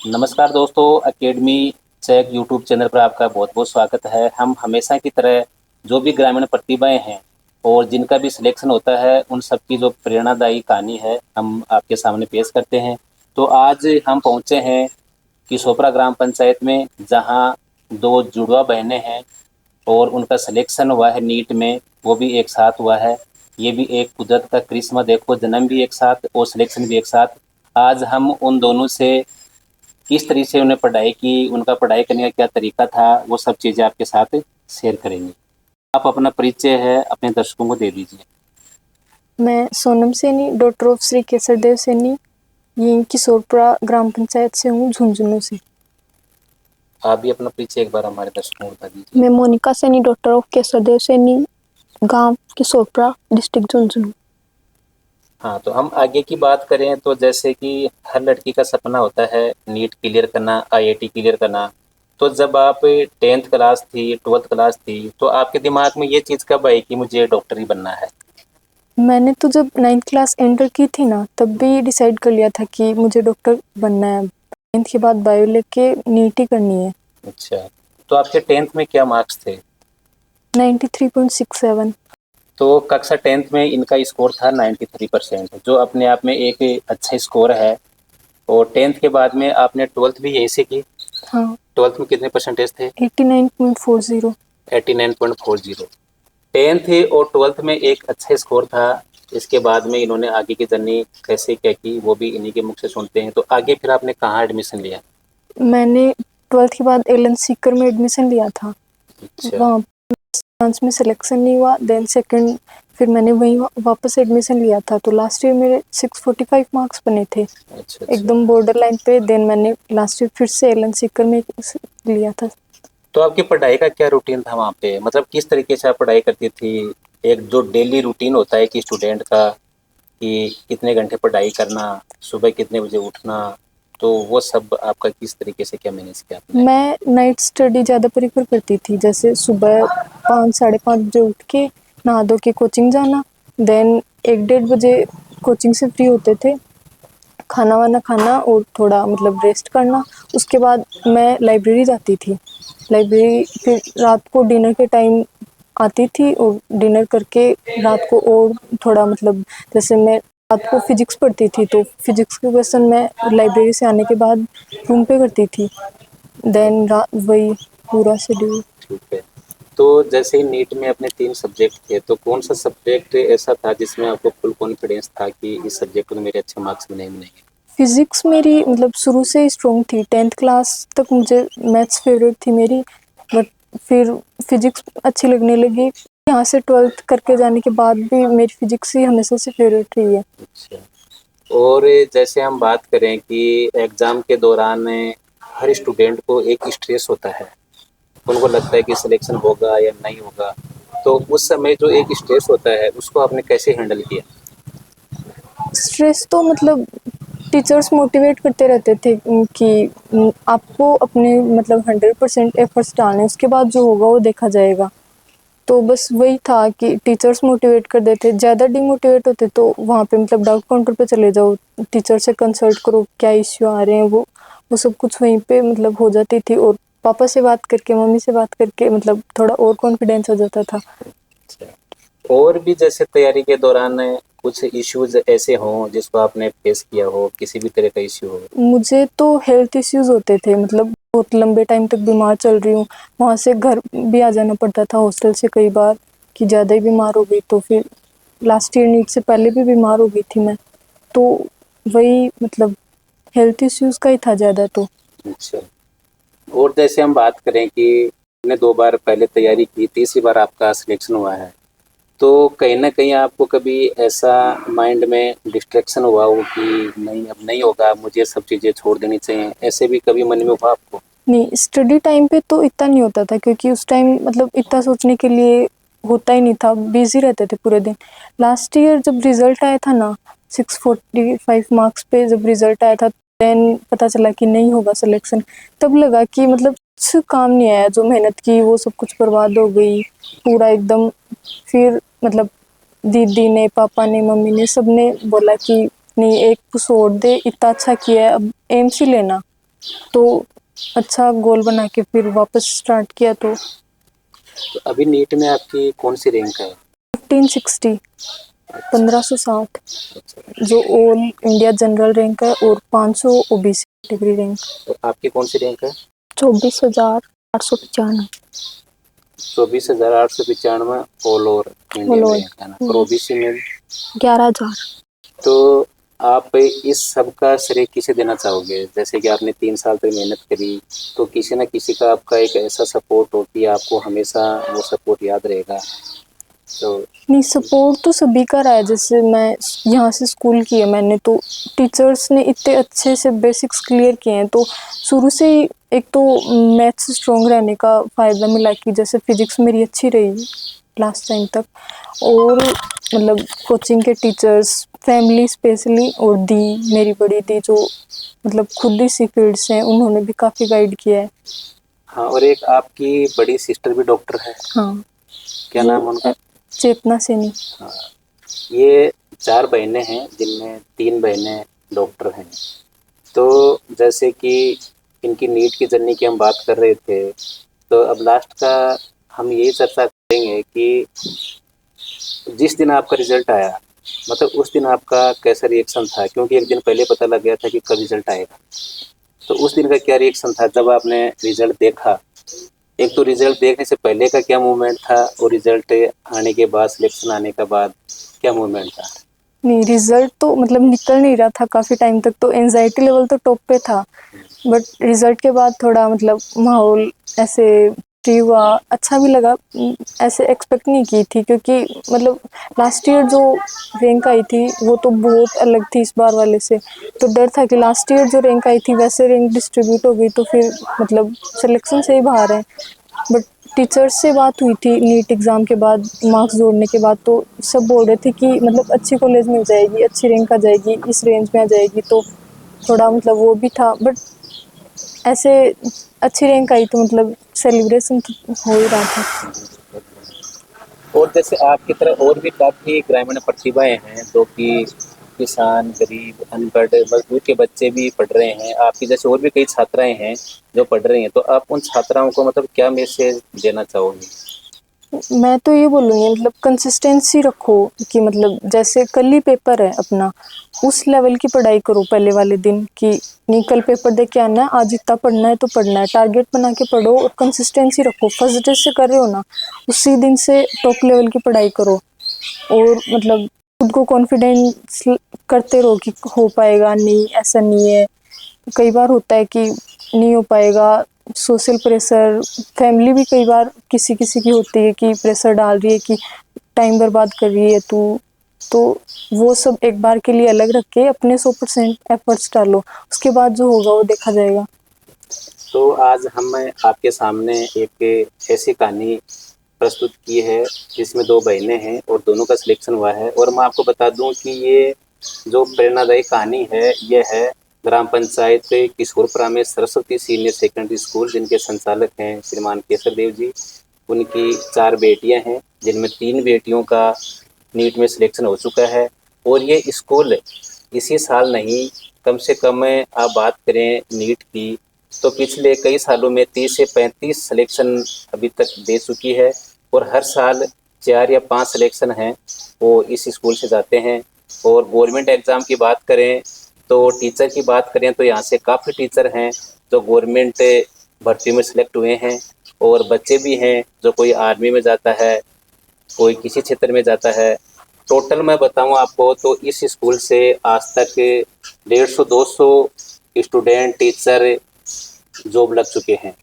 नमस्कार दोस्तों, academy check YouTube channel पर आपका बहुत बहुत स्वागत है। हम हमेशा की तरह जो भी ग्रामीण प्रतिभाएं हैं और जिनका भी सिलेक्शन होता है उन सब की जो प्रेरणादायी कहानी है हम आपके सामने पेश करते हैं। तो आज हम पहुंचे हैं किसोपरा ग्राम पंचायत में, जहां दो जुड़वा बहनें हैं और उनका सिलेक्शन हुआ है नीट में, वो भी एक साथ हुआ है। ये भी एक कुदरत का करिश्मा, देखो जन्म भी एक साथ और सिलेक्शन भी एक साथ। आज हम उन दोनों से किस तरीके से उन्हें पढ़ाई की, उनका पढ़ाई करने का क्या तरीका था, वो सब चीज़ें आपके साथ शेयर करेंगे। आप अपना परिचय है अपने दर्शकों को दे दीजिए। मैं सोनम सैनी, डॉटर ऑफ श्री केसरदेव सैनी, यहीं किशोरपुरा ग्राम पंचायत से हूँ, झुंझुनू से। आप भी अपना परिचय एक बार हमारे दर्शकों को बता दीजिए। मैं मोनिका सैनी, डॉटर ऑफ केसरदेव सैनी, गांव किशोरपुरा, डिस्ट्रिक्ट झुंझुनू। हाँ, तो हम आगे की बात करें तो जैसे कि हर लड़की का सपना होता है नीट क्लियर करना, आईआईटी क्लियर करना। तो जब आप 10th क्लास थी, 12th क्लास थी, तो आपके दिमाग में ये चीज़ कब आई कि मुझे डॉक्टर ही बनना है? मैंने तो जब 9th क्लास एंटर की थी ना, तब भी डिसाइड कर लिया था कि मुझे डॉक्टर बनना है। 9th के बाद बायो लेके नीट ही करनी है। अच्छा, तो आपके 10th में क्या मार्क्स थे? 93.67। तो कक्षा 10th में इनका स्कोर था 93%, जो अपने आप में एक अच्छा स्कोर है। और 10th के बाद में आपने 12th भी यहीं से की? हाँ। 12th में कितने परसेंटेज थे? 89.40। 89.40। 10th और 12th में एक अच्छा स्कोर था। इसके बाद में इन्होंने आगे की जर्नी कैसे क्या की, वो भी इन्हीं के मुख से सुनते हैं। तो आगे फिर आपने कहाँ एडमिशन लिया? मैंने 12th के बाद एलन सीकर में एडमिशन लिया था। अच्छा। वहाँ डांस में सिलेक्शन नहीं हुआ, देन सेकंड फिर मैंने वहीं वापस एडमिशन लिया था। तो लास्ट ईयर मेरे 645 मार्क्स बने थे, अच्छा। एकदम बॉर्डर लाइन पे। देन मैंने लास्ट ईयर फिर से एलन सीकर में लिया था। तो आपकी पढ़ाई का क्या रूटीन था वहाँ पे, मतलब किस तरीके से आप पढ़ाई करती थी? एक जो डेली रूटीन होता है कि स्टूडेंट का, कि कितने घंटे पढ़ाई करना, सुबह कितने बजे उठना, तो वो सब आपका किस तरीके से क्या मैनेज किया आपने? मैं नाइट स्टडी ज़्यादा प्रेफर करती थी, जैसे सुबह 5 साढ़े 5 बजे उठ के नहा धो के कोचिंग जाना। देन 1 डेढ़ बजे कोचिंग से फ्री होते थे, खाना वाना खाना और थोड़ा मतलब रेस्ट करना। उसके बाद मैं लाइब्रेरी जाती थी। लाइब्रेरी फिर रात को डिनर के टाइम आती थी और डिनर करके रात को और थोड़ा मतलब, जैसे मैं रात को फिजिक्स पढ़ती थी, तो फिजिक्स के क्वेश्चन मैं लाइब्रेरी से आने के बाद रूम पे करती थी। देन वही पूरा शेड्यूल। ठीक है। तो जैसे ही नीट में अपने 3 सब्जेक्ट थे, तो कौन सा सब्जेक्ट ऐसा था जिसमें आपको फुल कॉन्फिडेंस था कि इस सब्जेक्ट में मेरे अच्छे मार्क्स बनेंगे? फिजिक्स मेरी मतलब शुरू से ही स्ट्रॉन्ग थी। 10th क्लास तक मुझे मैथ्स फेवरेट थी मेरी, बट फिर फिजिक्स अच्छी लगने लगी। यहाँ से 12th करके जाने के बाद भी मेरी फिजिक्स ही हमेशा से फेवरेट रही है। अच्छा। और जैसे हम बात करें कि एग्ज़ाम के दौरान हर स्टूडेंट को एक स्ट्रेस होता है, उनको लगता है कि सिलेक्शन होगा या नहीं होगा। तो उस समय जो एक स्ट्रेस होता है उसको आपने कैसे हैंडल किया? स्ट्रेस तो मतलब टीचर्स मोटिवेट करते रहते थे कि आपको अपने मतलब 100% एफर्ट्स डालने, उसके बाद जो होगा वो देखा जाएगा। तो बस वही था कि टीचर्स मोटिवेट कर देते। ज़्यादा डिमोटिवेट होते तो वहाँ पे मतलब डाउट काउंटर पे चले जाओ, टीचर से कंसल्ट करो क्या इश्यू आ रहे हैं, वो सब कुछ वहीं पे मतलब हो जाती थी। और पापा से बात करके, मम्मी से बात करके मतलब थोड़ा और कॉन्फिडेंस हो जाता था। अच्छा। और भी जैसे तैयारी के दौरान कुछ इश्यूज ऐसे हों जिसको आपने फेस किया हो, किसी भी तरह का इश्यू हो? मुझे तो हेल्थ इश्यूज होते थे, मतलब बहुत लंबे टाइम तक बीमार चल रही हूँ। वहाँ से घर भी आ जाना पड़ता था हॉस्टल से कई बार, कि ज़्यादा ही बीमार हो गई। तो फिर लास्ट ईयर नीट से पहले भी बीमार हो गई थी मैं। तो वही मतलब हेल्थ इश्यूज का ही था ज़्यादा तो। अच्छा। और जैसे हम बात करें कि आपने 2 बार पहले तैयारी की, तीसरी बार आपका सिलेक्शन हुआ है, तो कहीं न कहीं आपको कभी ऐसा माइंड में डिस्ट्रैक्शन हुआ हो कि नहीं अब नहीं होगा, मुझे ये सब चीज़ें छोड़ देनी चाहिए, ऐसे भी कभी मन में हुआ आपको? नहीं, स्टडी टाइम पे तो इतना नहीं होता था, क्योंकि उस टाइम मतलब इतना सोचने के लिए होता ही नहीं था, बिजी रहते थे पूरे दिन। लास्ट ईयर जब रिजल्ट आया था ना, 645 मार्क्स पे जब रिजल्ट आया था, देन पता चला कि नहीं होगा सिलेक्शन। तब लगा कि मतलब कुछ काम नहीं आया, जो मेहनत की वो सब कुछ बर्बाद हो गई पूरा एकदम। फिर मतलब दीदी ने, पापा ने, मम्मी ने, सब ने बोला कि नहीं, एक पुश और दे, इतना अच्छा किया है, अब एम्स ही लेना। तो अच्छा गोल बना के फिर वापस स्टार्ट किया। तो तो अभी नीट में आपकी कौन सी रैंक है? 1560, 1560 अच्छा। जो ऑल इंडिया जनरल रैंक है, और 500 ओबीसी कैटेगरी रैंक। तो आपकी कौन सी रैंक है? 24,895 24,895 ऑल ओवर इंडिया में ऑल रैंक है ना, और ओबीसी में 11,000। तो आप इस सब का श्रेय किसे देना चाहोगे? जैसे कि आपने 3 साल तक मेहनत करी, तो किसी न किसी का आपका एक ऐसा सपोर्ट हो कि आपको हमेशा वो सपोर्ट याद रहेगा। तो नहीं, सपोर्ट तो सभी का रहा है। जैसे मैं यहाँ से स्कूल किया मैंने, तो टीचर्स ने इतने अच्छे से बेसिक्स क्लियर किए हैं, तो शुरू से ही एक तो मैथ्स स्ट्रॉन्ग रहने का फ़ायदा मिला कि जैसे फिजिक्स मेरी अच्छी रही लास्ट टाइम तक। और मतलब कोचिंग के टीचर्स, फैमिली स्पेशली, और दी मेरी बड़ी दी जो मतलब खुद इसी फील्ड से हैं, उन्होंने भी काफ़ी गाइड किया है। हाँ, और एक आपकी बड़ी सिस्टर भी डॉक्टर है, हाँ, क्या नाम है उनका? चेतना सेनी। हाँ, ये 4 बहनें हैं जिनमें 3 बहनें डॉक्टर हैं। तो जैसे कि इनकी नीट की जर्नी की हम बात कर रहे थे, तो अब लास्ट का हम यही चर्चा करेंगे कि जिस दिन आपका रिजल्ट आया, मतलब उस दिन आपका कैसा रिएक्शन था? क्योंकि एक दिन पहले पता लग गया था कि कब रिजल्ट आएगा, तो उस दिन का क्या रिएक्शन था जब आपने रिजल्ट देखा? एक तो रिजल्ट देखने से पहले का क्या मूवमेंट था, और रिजल्ट आने के बाद, सिलेक्शन आने के बाद क्या मूवमेंट था? नहीं, रिजल्ट तो मतलब निकल नहीं रहा था काफ़ी टाइम तक, तो एनजाइटी लेवल तो टॉप पे था। बट रिजल्ट के बाद थोड़ा मतलब माहौल ऐसे फ्री हुआ, अच्छा भी लगा। ऐसे एक्सपेक्ट नहीं की थी, क्योंकि मतलब लास्ट ईयर जो रैंक आई थी वो तो बहुत अलग थी इस बार वाले से। तो डर था कि लास्ट ईयर जो रैंक आई थी वैसे रैंक डिस्ट्रीब्यूट हो गई तो फिर मतलब सिलेक्शन से ही बाहर है। बट टीचर्स से बात हुई थी नीट एग्ज़ाम के बाद, मार्क्स जोड़ने के बाद, तो सब बोल रहे थे कि मतलब अच्छी कॉलेज मिल जाएगी, अच्छी रैंक आ जाएगी, इस रेंज में आ जाएगी। तो थोड़ा मतलब वो भी था। बट ऐसे अच्छी रैंक आई तो मतलब सेलिब्रेशन तो हो ही रहा था। और जैसे आपकी तरह और भी काफ़ी ग्रामीण प्रतिभाएं हैं जो कि किसान, गरीब, अनपढ़, मजदूर के बच्चे भी पढ़ रहे हैं। आपकी जैसे और भी कई छात्राएं हैं जो पढ़ रही हैं, तो आप उन छात्राओं को मतलब क्या मैसेज देना चाहोगे? मैं तो ये बोलूँगी मतलब कंसिस्टेंसी रखो, कि मतलब जैसे कल ही पेपर है अपना, उस लेवल की पढ़ाई करो पहले वाले दिन, कि नहीं कल पेपर दे के आना है, आज इतना पढ़ना है तो पढ़ना है, टारगेट बना के पढ़ो और कंसिस्टेंसी रखो। फर्स्ट डे से कर रहे हो ना, उसी दिन से टॉप लेवल की पढ़ाई करो। और मतलब खुद को कॉन्फिडेंस करते रहो कि हो पाएगा, नहीं ऐसा नहीं है। कई बार होता है कि नहीं हो पाएगा, सोशल प्रेशर, फैमिली भी कई बार किसी किसी की होती है कि प्रेशर डाल रही है कि टाइम बर्बाद कर रही है तू। तो वो सब एक बार के लिए अलग रख के अपने 100% एफर्ट्स डालो, उसके बाद जो होगा वो देखा जाएगा। तो आज हम आपके सामने एक ऐसी कहानी प्रस्तुत की है जिसमें 2 बहनें हैं और दोनों का सिलेक्शन हुआ है। और मैं आपको बता दूं कि ये जो प्रेरणादायी कहानी है, ये है ग्राम पंचायत किशोरपुरा में सरस्वती सीनियर सेकेंडरी स्कूल, जिनके संचालक हैं श्रीमान केसर देव जी। उनकी 4 बेटियां हैं जिनमें 3 बेटियों का नीट में सिलेक्शन हो चुका है। और ये स्कूल इसी साल नहीं, कम से कम आप बात करें नीट की, तो पिछले कई सालों में 30 से 35 सिलेक्शन अभी तक दे चुकी है। और हर साल 4 या 5 सिलेक्शन हैं वो इस स्कूल से जाते हैं। और गवर्नमेंट एग्ज़ाम की बात करें, तो टीचर की बात करें, तो यहाँ से काफ़ी टीचर हैं जो गवर्नमेंट भर्ती में सिलेक्ट हुए हैं। और बच्चे भी हैं जो कोई आर्मी में जाता है, कोई किसी क्षेत्र में जाता है। टोटल मैं बताऊं आपको तो इस स्कूल से आज तक 150-200 स्टूडेंट, टीचर जॉब लग चुके हैं।